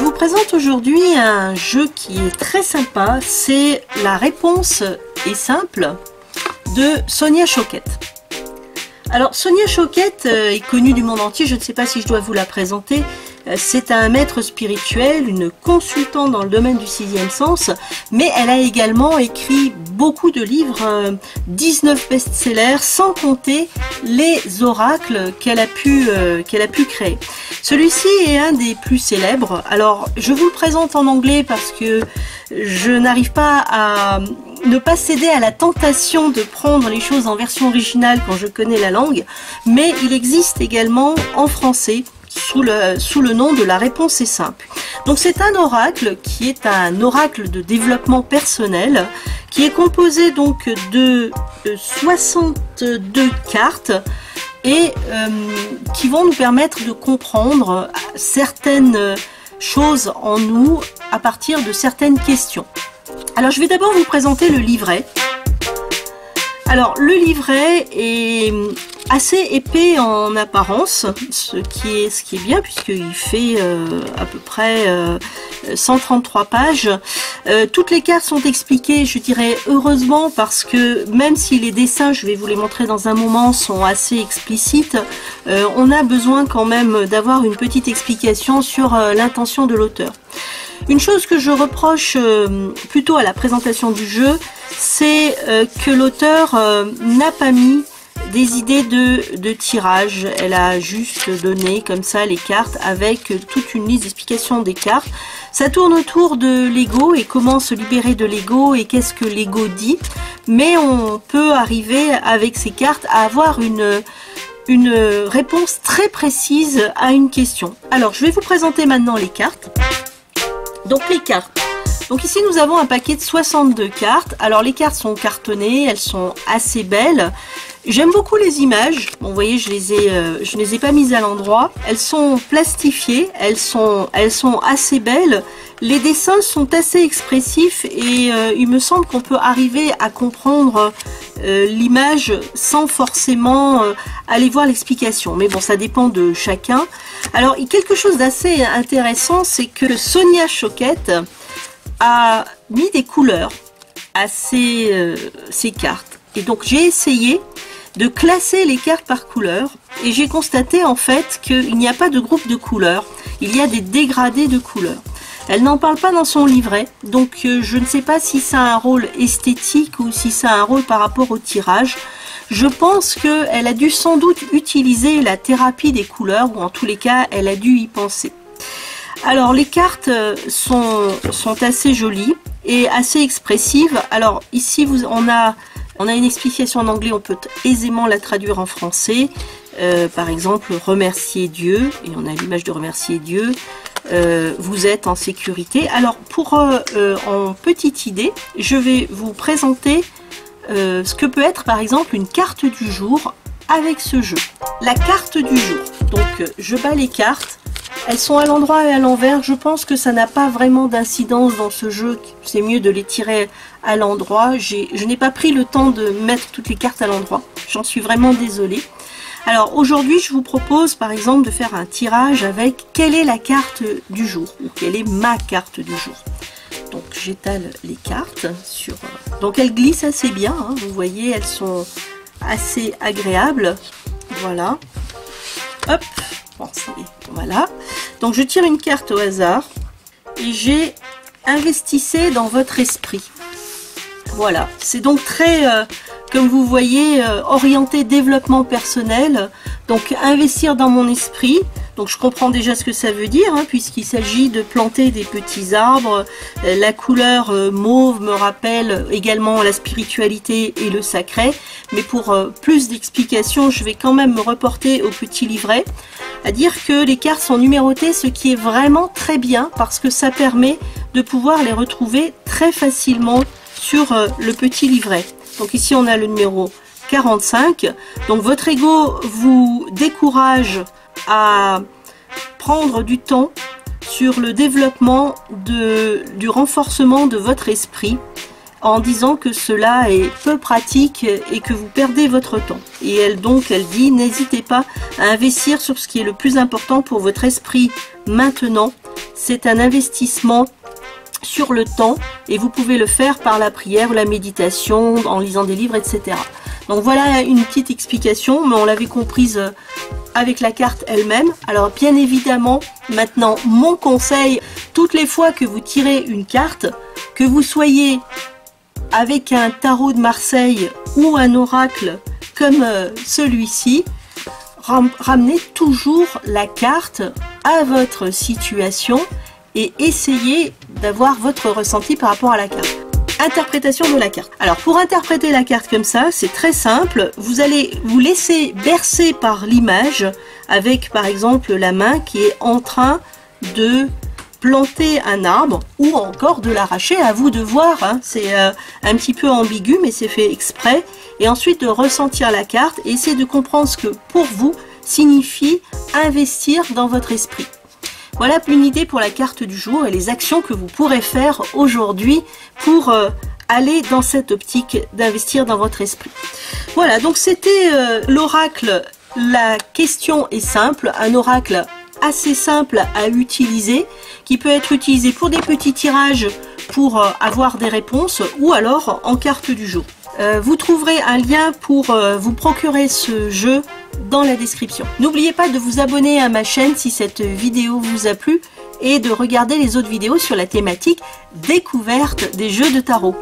Je vous présente aujourd'hui un jeu qui est très sympa, c'est La réponse est simple de Sonia Choquette. Alors Sonia Choquette est connue du monde entier, je ne sais pas si je dois vous la présenter. C'est un maître spirituel, une consultante dans le domaine du sixième sens, mais elle a également écrit beaucoup de livres, 19 best-sellers, sans compter les oracles qu'elle a pu créer. Celui-ci est un des plus célèbres. Alors, je vous le présente en anglais parce que je n'arrive pas à ne pas céder à la tentation de prendre les choses en version originale quand je connais la langue, mais il existe également en français sous le nom de La réponse est simple. Donc c'est un oracle qui est un oracle de développement personnel qui est composé donc de 62 cartes et qui vont nous permettre de comprendre certaines choses en nous à partir de certaines questions. Alors je vais d'abord vous présenter le livret. Alors le livret est assez épais en apparence, ce qui est bien puisqu'il fait à peu près 133 pages. Toutes les cartes sont expliquées, je dirais heureusement, parce que même si les dessins, je vais vous les montrer dans un moment, sont assez explicites, on a besoin quand même d'avoir une petite explication sur l'intention de l'auteur. Une chose que je reproche plutôt à la présentation du jeu, c'est que l'auteur n'a pas mis des idées de tirage. Elle a juste donné comme ça les cartes avec toute une liste d'explications des cartes. Ça tourne autour de l'ego et comment se libérer de l'ego et qu'est-ce que l'ego dit. Mais on peut arriver avec ces cartes à avoir une réponse très précise à une question. Alors je vais vous présenter maintenant les cartes. Donc les cartes. Donc ici nous avons un paquet de 62 cartes. Alors les cartes sont cartonnées, elles sont assez belles. J'aime beaucoup les images. Bon, vous voyez, je les ai pas mises à l'endroit. Elles sont plastifiées, elles sont assez belles. Les dessins sont assez expressifs et il me semble qu'on peut arriver à comprendre l'image sans forcément aller voir l'explication. Mais bon, ça dépend de chacun. Alors, quelque chose d'assez intéressant, c'est que Sonia Choquette a mis des couleurs à ces cartes. Et donc, j'ai essayé de classer les cartes par couleur et j'ai constaté en fait qu'il n'y a pas de groupe de couleurs, il y a des dégradés de couleurs. Elle n'en parle pas dans son livret, donc je ne sais pas si ça a un rôle esthétique ou si ça a un rôle par rapport au tirage. Je pense qu'elle a dû sans doute utiliser la thérapie des couleurs, ou en tous les cas elle a dû y penser. Alors les cartes sont assez jolies et assez expressives. Alors ici on a une explication en anglais, on peut aisément la traduire en français. Par exemple, remercier Dieu, et on a l'image de remercier Dieu. Vous êtes en sécurité. Alors, en petite idée, je vais vous présenter ce que peut être par exemple une carte du jour avec ce jeu. La carte du jour. Donc, je bats les cartes. Elles sont à l'endroit et à l'envers. Je pense que ça n'a pas vraiment d'incidence dans ce jeu. C'est mieux de les tirer à l'endroit. Je n'ai pas pris le temps de mettre toutes les cartes à l'endroit. J'en suis vraiment désolée. Alors aujourd'hui, je vous propose par exemple de faire un tirage avec quelle est la carte du jour ou quelle est ma carte du jour. Donc j'étale les cartes sur... Donc elles glissent assez bien, hein. Vous voyez, elles sont assez agréables. Voilà. Hop. Bon, voilà. Donc je tire une carte au hasard et j'ai investissez dans votre esprit. Voilà. C'est donc très... comme vous voyez, orienté développement personnel, donc investir dans mon esprit. Donc je comprends déjà ce que ça veut dire, hein, puisqu'il s'agit de planter des petits arbres. La couleur mauve me rappelle également la spiritualité et le sacré. Mais pour plus d'explications, je vais quand même me reporter au petit livret, à dire que les cartes sont numérotées, ce qui est vraiment très bien, parce que ça permet de pouvoir les retrouver très facilement sur le petit livret. Donc ici on a le numéro 45. Donc votre ego vous décourage à prendre du temps sur le développement du renforcement de votre esprit, en disant que cela est peu pratique et que vous perdez votre temps. Et elle dit n'hésitez pas à investir sur ce qui est le plus important pour votre esprit maintenant, c'est un investissement sur le temps et vous pouvez le faire par la prière ou la méditation, en lisant des livres, etc. Donc voilà une petite explication, mais on l'avait comprise avec la carte elle-même. Alors bien évidemment, maintenant mon conseil, toutes les fois que vous tirez une carte, que vous soyez avec un tarot de Marseille ou un oracle comme celui-ci, ramenez toujours la carte à votre situation et essayez d'avoir votre ressenti par rapport à la carte. Interprétation de la carte. Alors pour interpréter la carte comme ça, c'est très simple. Vous allez vous laisser bercer par l'image avec par exemple la main qui est en train de planter un arbre ou encore de l'arracher, à vous de voir, hein. C'est un petit peu ambigu mais c'est fait exprès. Et ensuite de ressentir la carte et essayer de comprendre ce que pour vous signifie investir dans votre esprit. Voilà une idée pour la carte du jour et les actions que vous pourrez faire aujourd'hui pour aller dans cette optique d'investir dans votre esprit. Voilà, donc c'était l'oracle. La question est simple, un oracle assez simple à utiliser, qui peut être utilisé pour des petits tirages pour avoir des réponses ou alors en carte du jour. Vous trouverez un lien pour vous procurer ce jeu dans la description. N'oubliez pas de vous abonner à ma chaîne si cette vidéo vous a plu et de regarder les autres vidéos sur la thématique découverte des jeux de tarot.